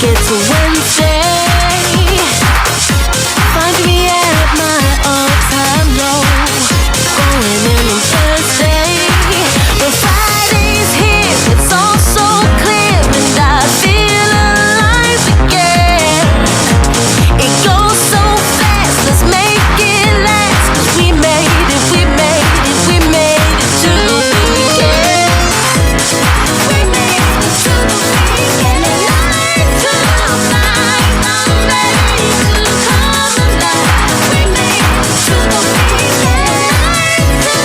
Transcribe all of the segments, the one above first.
get to Wednesday, find me at my all-time low. Going in on Thursday, but Friday's here, it's all so clear, and I feel alive again. It goes so fast, let's make it last, 'cause we made it, we made it, we made it to the weekend. We made it to the weekend. Night to night, I'm ready to come alive. We made it to the weekend. Night to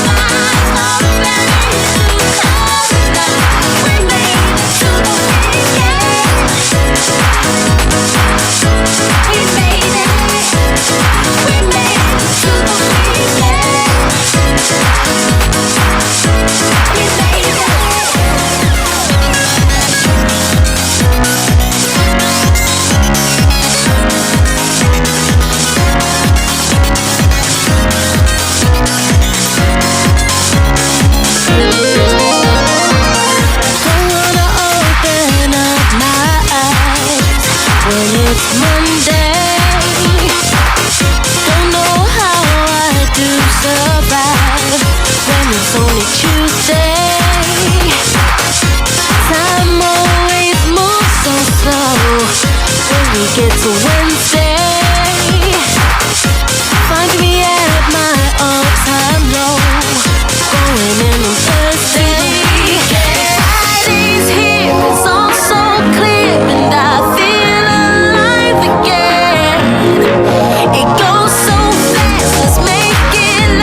night, I'm ready to come alive. We made it to the weekend. We made it. We made it to the weekend. We made it. Don't wanna open up my eyes when it's Monday. Don't know how I do survive when it's only Tuesday. Time always moves so slow when we get to Wednesday.